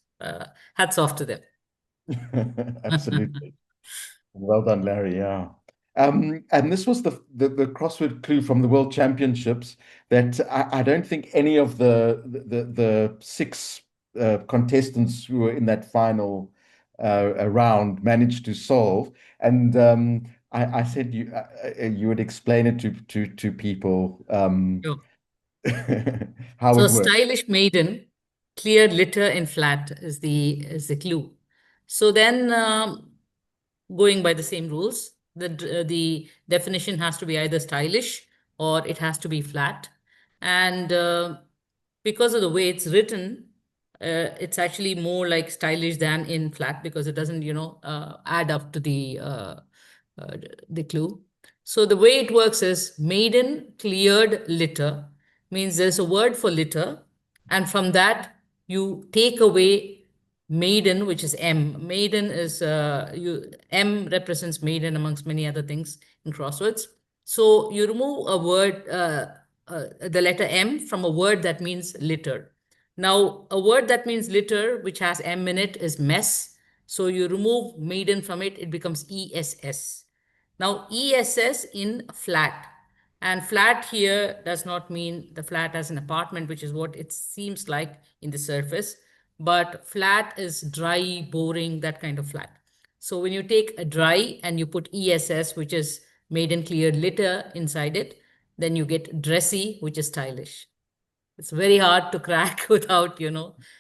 hats off to them. Absolutely. Well done, Larry. Yeah. And this was the crossword clue from the World Championships that I don't think any of the six contestants who were in that final round managed to solve. And I said you would explain it to people Sure. how So it works. stylish maiden, clear litter in flat is the clue. So then, going by the same rules, the definition has to be either stylish or it has to be flat. And because of the way it's written, it's actually more like stylish than in flat, because it doesn't, add up to uh, the clue. So the way it works is maiden cleared litter means there's a word for litter, and from that you take away maiden, which is M. Maiden is M represents maiden amongst many other things in crosswords. So you remove a word, the letter M from a word that means litter. Now, a word that means litter, which has M in it, is mess. So you remove maiden from it, it becomes ESS. Now, ESS in flat. And flat here does not mean the flat as an apartment, which is what it seems like in the surface, but flat is dry, boring, that kind of flat. So when you take a dry and you put ESS, which is maiden cleared litter inside it, then you get dressy, which is stylish. It's very hard to crack without,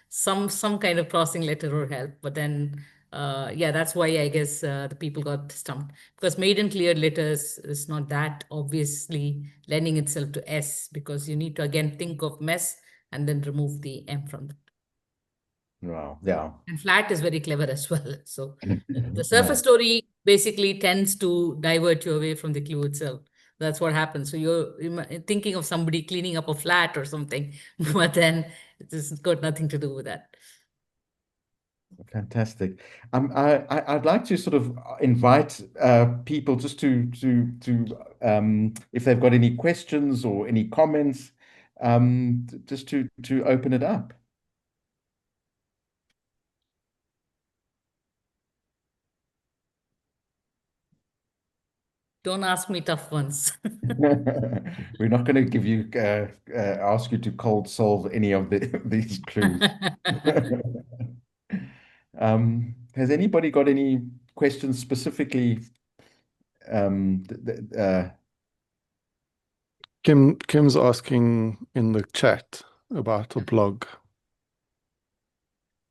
some kind of crossing letter or help. But then, yeah, that's why I guess the people got stumped, because maiden cleared letters is not that obviously lending itself to S, because you need to again think of mess and then remove the M from that. Wow. Yeah. And flat is very clever as well. So the Yeah. surface story basically tends to divert you away from the clue itself. That's what happens. So you're thinking of somebody cleaning up a flat or something, but then it's got nothing to do with that. Fantastic. I'd like to sort of invite people just to if they've got any questions or any comments, just to open it up. Don't ask me tough ones. We're not going to give you ask you to cold solve any of these clues. Has anybody got any questions specifically? Kim's asking in the chat about a blog.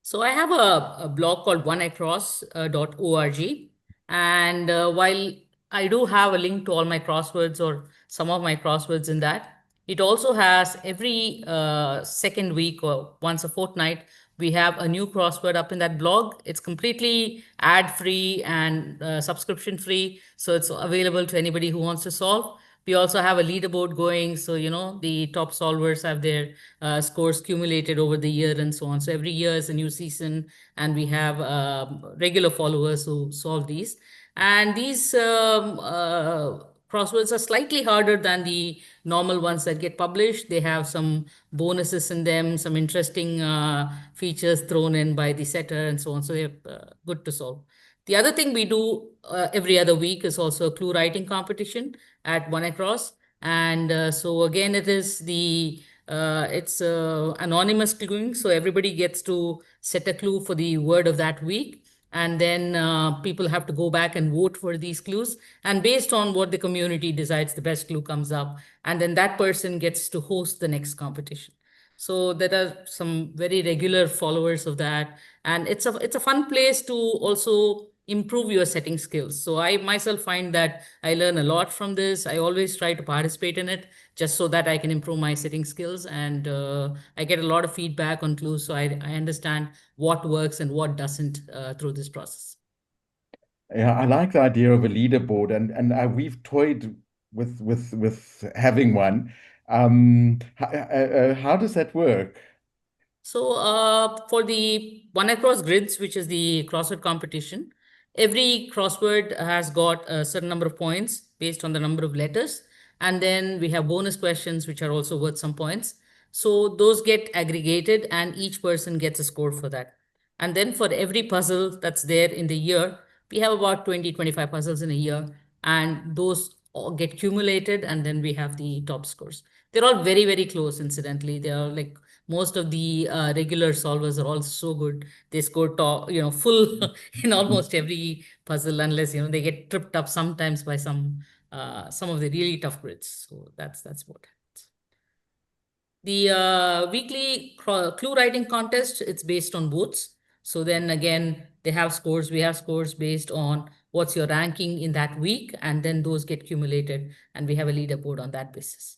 So I have a blog called oneacross.org. And while I do have a link to all my crosswords or some of my crosswords in that, it also has every second week or once a fortnight, we have a new crossword up in that blog. It's completely ad-free and subscription-free. So it's available to anybody who wants to solve. We also have a leaderboard going. So, the top solvers have their scores accumulated over the year and so on. So every year is a new season, and we have regular followers who solve these. And these crosswords are slightly harder than the normal ones that get published. They have some bonuses in them, some interesting features thrown in by the setter and so on. So they're good to solve. The other thing we do every other week is also a clue writing competition at One Across. And so again, it's anonymous cluing. So everybody gets to set a clue for the word of that week. And then people have to go back and vote for these clues. And based on what the community decides, the best clue comes up. And then that person gets to host the next competition. So there are some very regular followers of that. And it's a fun place to also improve your setting skills. So I myself find that I learn a lot from this. I always try to participate in it just so that I can improve my setting skills. And I get a lot of feedback on clues. So I understand what works and what doesn't through this process. Yeah, I like the idea of a leaderboard, and we've toyed with having one. How does that work? So for the One Across Grids, which is the crossword competition, every crossword has got a certain number of points based on the number of letters. And then we have bonus questions, which are also worth some points. So those get aggregated and each person gets a score for that. And then for every puzzle that's there in the year, we have about 20, 25 puzzles in a year. And those all get accumulated, and then we have the top scores. They're all very, very close, incidentally. They are like most of the regular solvers are all so good. They score top, full in almost every puzzle, unless they get tripped up sometimes by some of the really tough grids. So that's what happens. The weekly clue writing contest, it's based on votes. So then again, they have scores. We have scores based on what's your ranking in that week, and then those get accumulated, and we have a leaderboard on that basis.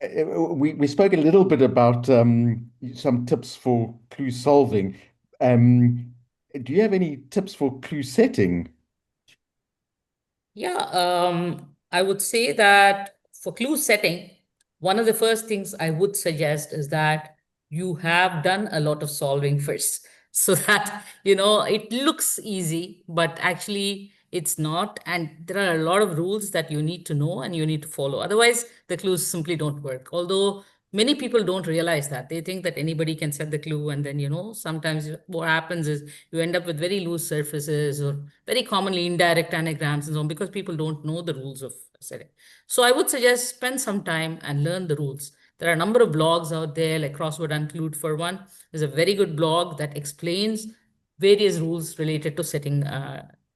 We spoke a little bit about some tips for clue solving. Do you have any tips for clue setting? Yeah, I would say that for clue setting, one of the first things I would suggest is that you have done a lot of solving first, so that, it looks easy, but actually it's not. And there are a lot of rules that you need to know and you need to follow. Otherwise, the clues simply don't work. Although many people don't realize that. They think that anybody can set the clue. And then, sometimes what happens is you end up with very loose surfaces or very commonly indirect anagrams and so on, because people don't know the rules of setting. So I would suggest spend some time and learn the rules. There are a number of blogs out there, like Crossword Unclued for one. There's a very good blog that explains various rules related to setting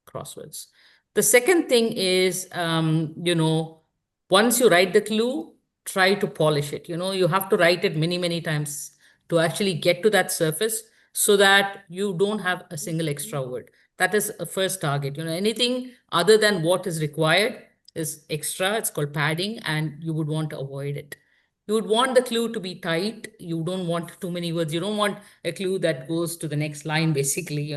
crosswords. The second thing is, once you write the clue, try to polish it. You have to write it many, many times to actually get to that surface, so that you don't have a single extra word. That is a first target. Anything other than what is required is extra. It's called padding, and you would want to avoid it. You would want the clue to be tight. You don't want too many words. You don't want a clue that goes to the next line, basically.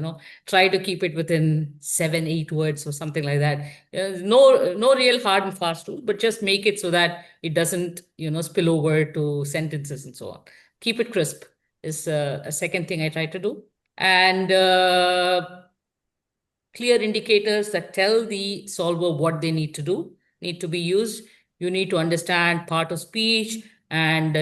Try to keep it within 7, 8 words or something like that. No real hard and fast rule, but just make it so that it doesn't, spill over to sentences and so on. Keep it crisp is a second thing I try to do. And clear indicators that tell the solver what they need to do need to be used. You need to understand part of speech and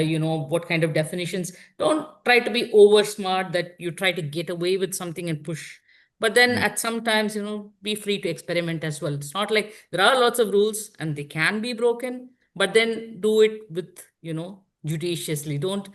what kind of definitions. Don't try to be over smart that you try to get away with something and push. But then at sometimes, be free to experiment as well. It's not like there are lots of rules and they can be broken, but then do it with, judiciously. Don't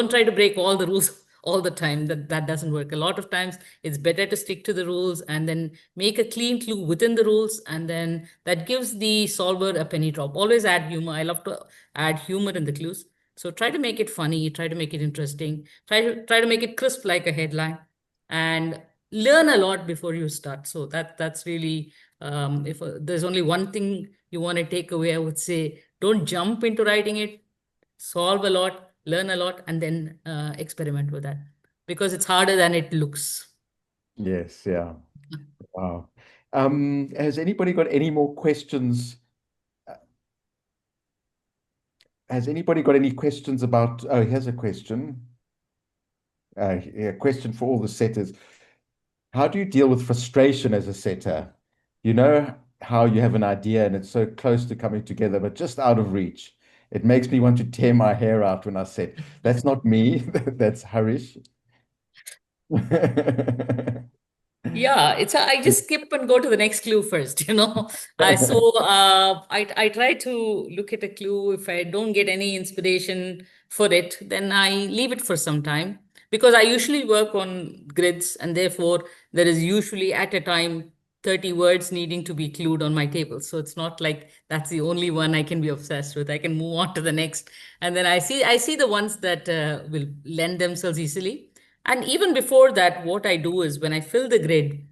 try to break all the rules all the time. That doesn't work. A lot of times it's better to stick to the rules and then make a clean clue within the rules, and then that gives the solver a penny drop. Always add humor. I love to add humor in the clues. So try to make it funny, try to make it interesting, try to make it crisp like a headline, and learn a lot before you start. So that's really, if there's only one thing you want to take away, I would say don't jump into writing it. Solve a lot, learn a lot, and then experiment with that, because it's harder than it looks. Yes, yeah. Wow. Has anybody got any more questions? Has anybody got any questions about? Oh, here's a question. A question for all the setters. How do you deal with frustration as a setter? You know how you have an idea and it's so close to coming together, but just out of reach. It makes me want to tear my hair out when I set. That's not me. That's Harish. Yeah, I just skip and go to the next clue first, I try to look at a clue. If I don't get any inspiration for it, then I leave it for some time, because I usually work on grids, and therefore there is usually at a time 30 words needing to be clued on my table. So it's not like that's the only one I can be obsessed with. I can move on to the next, and then I see the ones that will lend themselves easily. And even before that, what I do is when I fill the grid,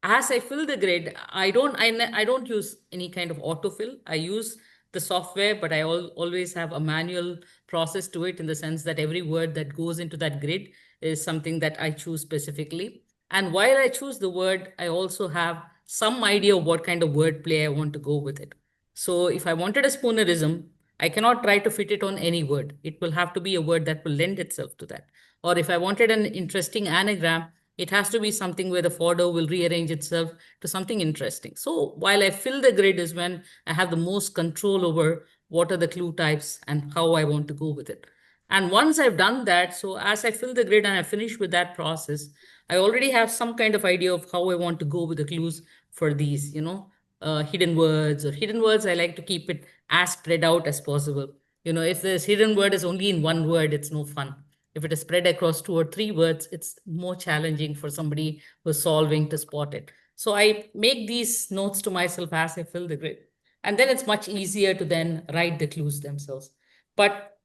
as I fill the grid, I don't use any kind of autofill. I use the software, but I always have a manual process to it, in the sense that every word that goes into that grid is something that I choose specifically. And while I choose the word, I also have some idea of what kind of wordplay I want to go with it. So if I wanted a spoonerism, I cannot try to fit it on any word. It will have to be a word that will lend itself to that. Or if I wanted an interesting anagram, it has to be something where the fodder will rearrange itself to something interesting. So while I fill the grid is when I have the most control over what are the clue types and how I want to go with it. And once I've done that, so as I fill the grid and I finish with that process, I already have some kind of idea of how I want to go with the clues for these, hidden words or hidden words. I like to keep it as spread out as possible. If this hidden word is only in one word, it's no fun. If it is spread across 2 or 3 words, it's more challenging for somebody who's solving to spot it. So I make these notes to myself as I fill the grid. And then it's much easier to then write the clues themselves. But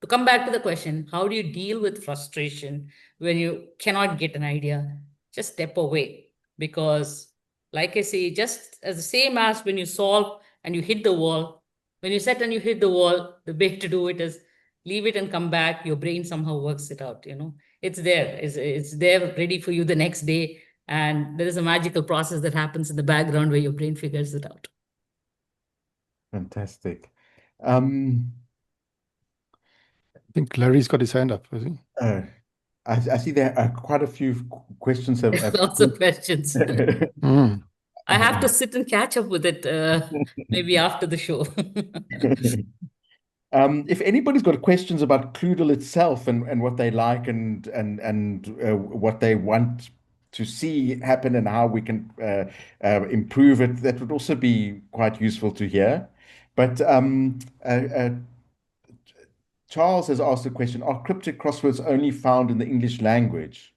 to come back to the question, how do you deal with frustration when you cannot get an idea? Just step away. Because, like I say, just as the same as when you solve and you hit the wall, when you set and you hit the wall, the way to do it is leave it and come back. Your brain somehow works it out. It's there. It's there ready for you the next day. And there is a magical process that happens in the background where your brain figures it out. Fantastic. Um, I think Larry's got his hand up, I think. I see there are quite a few questions have Lots of questions. Mm. I have to sit and catch up with it maybe after the show. If anybody's got questions about Cluedle itself and what they like and what they want to see happen and how we can improve it, that would also be quite useful to hear. But Charles has asked a question: are cryptic crosswords only found in the English language?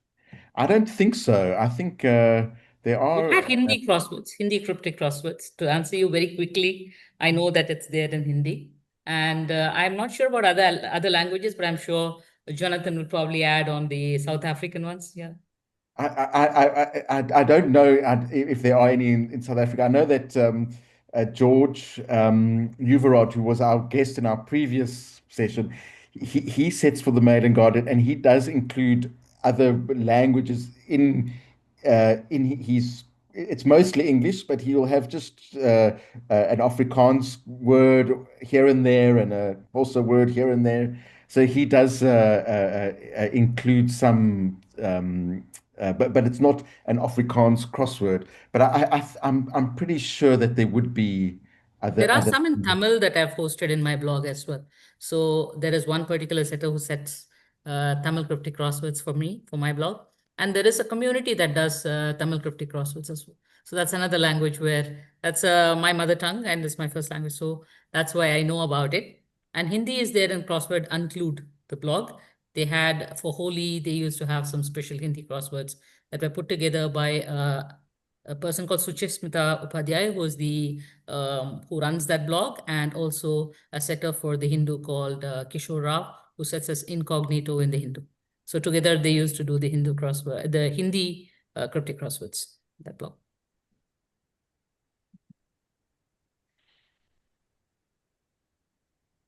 I don't think so. I think there We've are. had Hindi crosswords, Hindi cryptic crosswords. To answer you very quickly, I know that it's there in Hindi. And I'm not sure about other languages, but I'm sure Jonathan will probably add on the South African ones. Yeah. I don't know if there are any in South Africa. I know that George Uverod, who was our guest in our previous session, he sets for the Maiden Garden, and he does include other languages in his. It's mostly English, but he'll have just an Afrikaans word here and there, and also word here and there. So he does include some. But it's not an Afrikaans crossword. But I'm pretty sure that there would be There are other some in Tamil that I've posted in my blog as well. So there is one particular setter who sets Tamil cryptic crosswords for me, for my blog. And there is a community that does Tamil cryptic crosswords as well. So that's another language where that's my mother tongue and it's my first language. So that's why I know about it. And Hindi is there in Crossword Unclued, the blog. They had for Holi, they used to have some special Hindi crosswords that were put together by a person called Suchesmita Upadhyay, who runs that blog, and also a setter for the Hindu called Kishore Rao, who sets as incognito in the Hindu. So together they used to do the Hindu crossword, the Hindi cryptic crosswords, that blog.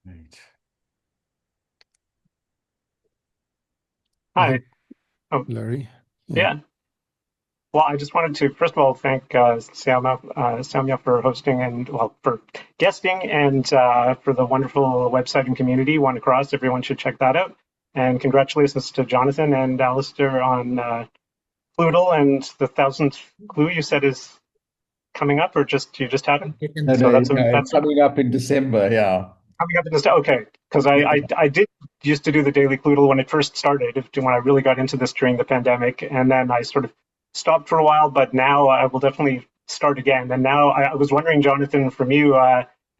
Right. Hi. Oh, Larry. yeah. Well, I just wanted to, first of all, thank Sowmya for hosting and, well, for guesting and for the wonderful website and community, One Across. Everyone should check that out. And congratulations to Jonathan and Alistair on Cluedle, and the 1000th clue you said is coming up, or you just had it? No, So that's it's coming up in December, yeah. Coming up in December, okay. Because I did used to do the daily Cluedle when it first started, when I really got into this during the pandemic, and then I sort of stopped for a while, but now I will definitely start again. And now I was wondering, Jonathan, from you,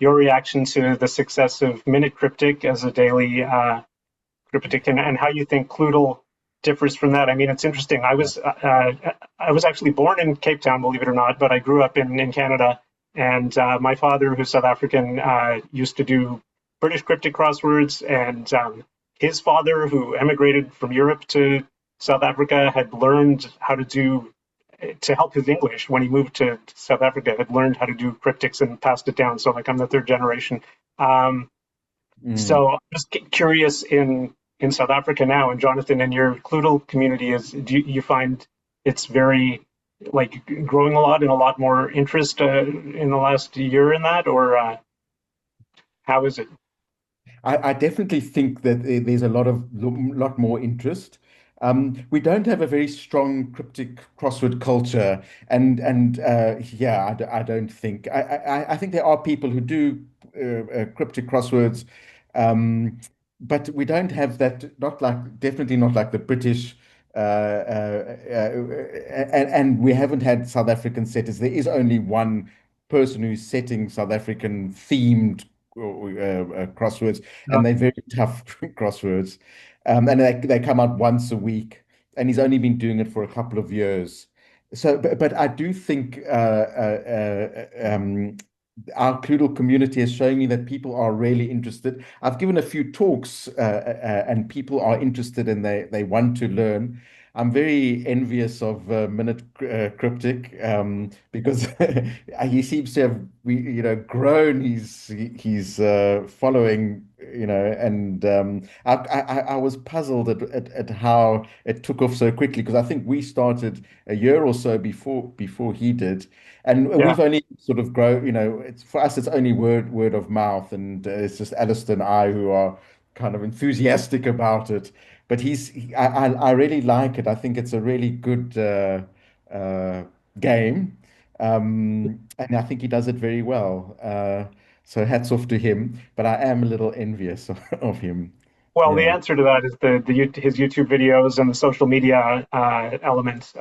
your reaction to the success of Minute Cryptic as a daily cryptic, and how you think Cluedle differs from that. I mean, it's interesting. I was actually born in Cape Town, believe it or not, but I grew up in Canada. And my father, who's South African, used to do British cryptic crosswords, and his father, who emigrated from Europe to South Africa, had learned how to help his English when he moved to South Africa, had learned how to do cryptics and passed it down. So like I'm the third generation. So I'm just curious in South Africa now, and Jonathan, in your Cluedle community, do you find it's very like growing a lot and a lot more interest in the last year in that, or how is it? I definitely think that there's a lot more interest. We don't have a very strong cryptic crossword culture, and yeah, I don't think I think there are people who do cryptic crosswords, but we don't have that. Definitely not like the British. And we haven't had South African setters. There is only one person who's setting South African themed crosswords, and they're very tough crosswords. And they come out once a week, and he's only been doing it for a couple of years. So, but I do think our Cluedle community is showing me that people are really interested. I've given a few talks, and people are interested and they want to learn. I'm very envious of Minute Cryptic because he seems to have grown his following, and I was puzzled at how it took off so quickly, because I think we started a year or so before he did, and we've only sort of grown. For us it's only word of mouth, and it's just Alistair and I who are kind of enthusiastic about it. But I really like it. I think it's a really good game, and I think he does it very well. So hats off to him. But I am a little envious of him. Well, the answer to that is his YouTube videos and the social media element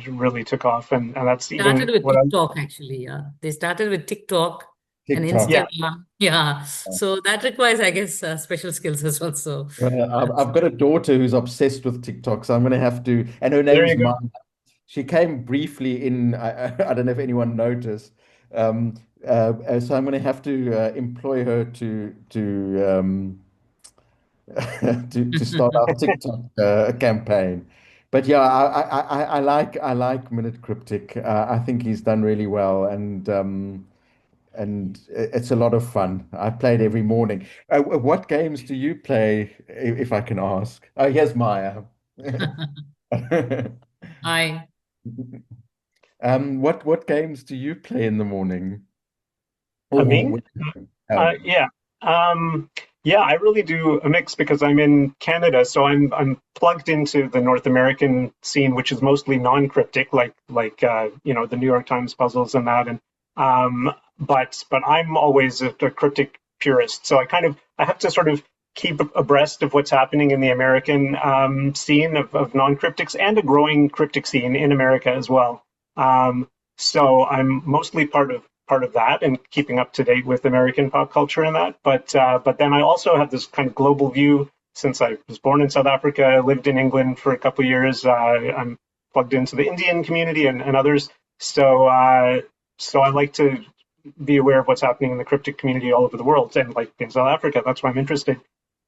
really took off, and that's Started with what TikTok, actually. Yeah, they started with TikTok and Instagram. Yeah, so that requires, I guess, special skills as well. So I've got a daughter who's obsessed with TikTok, so I'm going to have to. And her There name's you go. Maya. She came briefly in. I don't know if anyone noticed. So I'm going to have to employ her to start our TikTok campaign. But yeah, I like Minute Cryptic. I think he's done really well, and it's a lot of fun. I played every morning. What games do you play, if I can ask? Oh, here's Maya. I What games do you play in the morning? Me? Yeah. Yeah, I really do a mix because I'm in Canada, so I'm plugged into the North American scene, which is mostly non-cryptic, like the New York Times puzzles and that. And but I'm always a cryptic purist, so I have to sort of keep abreast of what's happening in the American scene of non-cryptics, and a growing cryptic scene in America as well. So I'm mostly part of that and keeping up to date with American pop culture and that. But then I also have this kind of global view. Since I was born in South Africa, lived in England for a couple of years, I'm plugged into the Indian community and others. So I like to be aware of what's happening in the cryptic community all over the world, and like in South Africa, that's why I'm interested.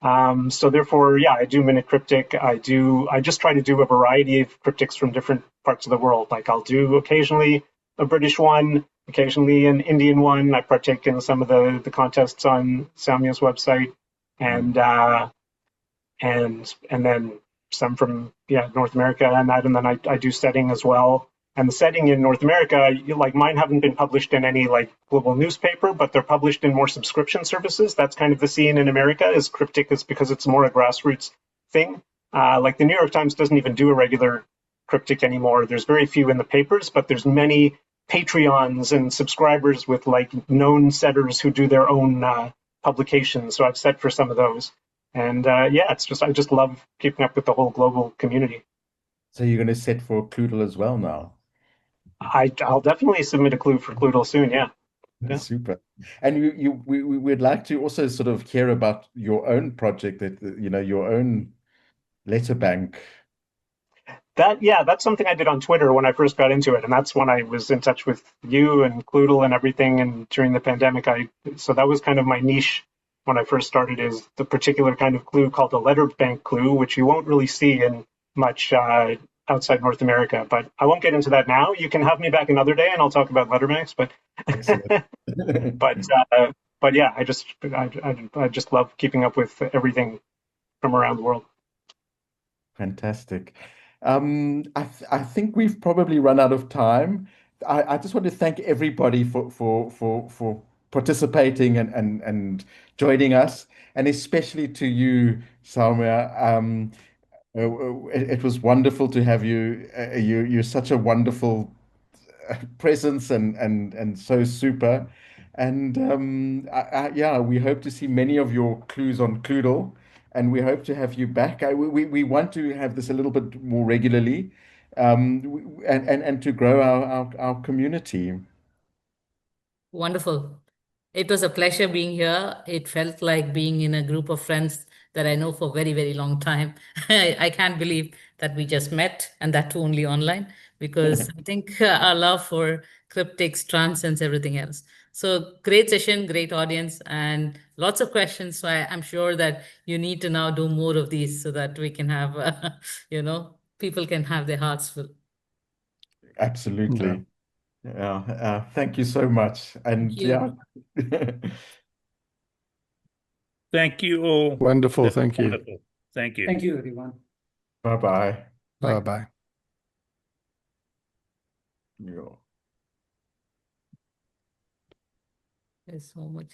So therefore, yeah, I do Minute Cryptic. I just try to do a variety of cryptics from different parts of the world. Like I'll do occasionally a British one, occasionally an Indian one. I partake in some of the contests on Sowmya's website, and then some from North America and that, and then I do setting as well. And the setting in North America, like mine haven't been published in any like global newspaper, but they're published in more subscription services. That's kind of the scene in America, is cryptic, is because it's more a grassroots thing. Like the New York Times doesn't even do a regular cryptic anymore. There's very few in the papers, but there's many Patreons and subscribers with like known setters who do their own publications. So I've set for some of those. And yeah, I just love keeping up with the whole global community. So you're going to set for Cluedle as well now? I'll definitely submit a clue for Cluedle soon. Yeah. Super. And we'd like to also sort of hear about your own project, that your own letter bank. That's something I did on Twitter when I first got into it, and that's when I was in touch with you and Cluedle and everything. And during the pandemic, so that was kind of my niche when I first started, is the particular kind of clue called a letter bank clue, which you won't really see in much outside North America. But I won't get into that now. You can have me back another day, and I'll talk about letter banks. But but yeah, I just love keeping up with everything from around the world. Fantastic. I think we've probably run out of time. I just want to thank everybody for participating and joining us, and especially to you, Sowmya. It was wonderful to have you. You're such a wonderful presence and so super. And yeah, we hope to see many of your clues on Cluedle, and we hope to have you back. We want to have this a little bit more regularly, and to grow our community. Wonderful. It was a pleasure being here. It felt like being in a group of friends that I know for a very, very long time. I can't believe that we just met, and that too only online, because I think our love for cryptics transcends everything else. So great session, great audience, and lots of questions. So I'm sure that you need to now do more of these so that we can have, people can have their hearts full. Absolutely. Yeah. Thank you so much. And Thank you. yeah. Thank you all. Wonderful. That's Thank you. wonderful. Thank you. Thank you, everyone. Bye-bye. Bye-bye. Yeah. There's so much.